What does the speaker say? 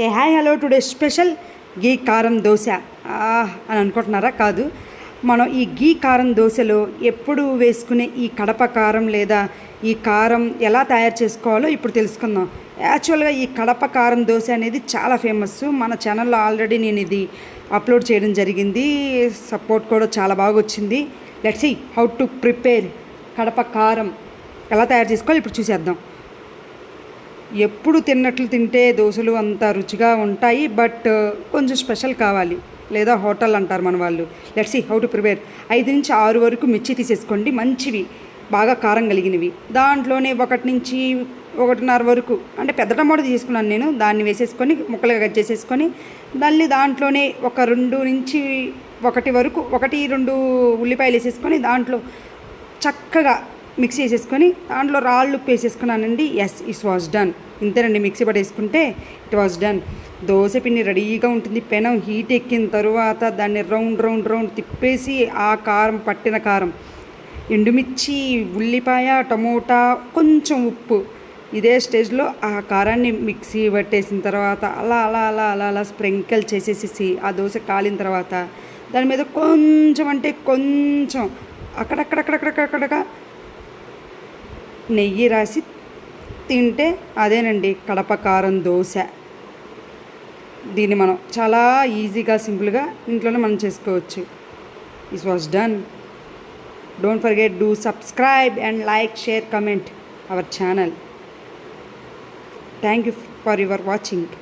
ఏ hi hello today special గీ కారం దోశ అని అనుకుంటున్నారా? కాదు, మనం ఈ గీ కారం దోశలో ఎప్పుడు వేసుకునే ఈ కడప కారం లేదా ఈ కారం ఎలా తయారు చేసుకోవాలో ఇప్పుడు తెలుసుకుందాం. యాక్చువల్గా ఈ కడప కారం దోశ అనేది చాలా ఫేమస్. మన ఛానల్లో ఆల్రెడీ నేను ఇది అప్లోడ్ చేయడం జరిగింది. సపోర్ట్ కూడా చాలా బాగా వచ్చింది. Let's see how to prepare Kadapa karam ఎలా తయారు చేసుకోవాలి ఇప్పుడు చూసేద్దాం. ఎప్పుడు తిన్నట్లు తింటే దోశలు అంత రుచిగా ఉంటాయి, బట్ కొంచెం స్పెషల్ కావాలి, లేదా హోటల్ అంటారు మన వాళ్ళు. Let's see how to prepare. 5 నుంచి 6 వరకు మిర్చి తీసేసుకోండి, మంచివి, బాగా కారం కలిగినవి. దాంట్లోనే 1 నుంచి 1.5 వరకు, అంటే పెద్ద టమాటో తీసుకున్నాను నేను, దాన్ని వేసేసుకొని ముక్కలుగా కట్ చేసేసుకొని మళ్ళీ దాంట్లోనే ఒక 2 నుంచి 1 వరకు 1-2 ఉల్లిపాయలు వేసేసుకొని దాంట్లో చక్కగా మిక్సీ వేసేసుకొని దాంట్లో రాళ్ళు ఉప్పు వేసేసుకున్నానండి. It was done. ఇంతేనండి, మిక్సీ పట్టేసుకుంటే ఇట్ వాజ్ డన్. దోశ పిండి రెడీగా ఉంటుంది. పెనం హీట్ ఎక్కిన తరువాత దాన్ని రౌండ్ తిప్పేసి ఆ కారం, పట్టిన కారం, ఎండుమిర్చి, ఉల్లిపాయ, టమోటా, కొంచెం ఉప్పు, ఇదే స్టేజ్లో ఆ కారాన్ని మిక్సీ పట్టేసిన తర్వాత అలా స్ప్రింకిల్ చేసేసి ఆ దోశ కాలిన తర్వాత దాని మీద కొంచెం, అంటే కొంచెం అక్కడక్కడక్కడక్కడక్కడగా నెయ్యి రాసి తింటే అదేనండి కడప కారం దోశ. దీన్ని మనం చాలా ఈజీగా, సింపుల్గా ఇంట్లోనే మనం చేసుకోవచ్చు. It was done. Don't forget, do subscribe and like, share, comment our channel. Thank you for your watching.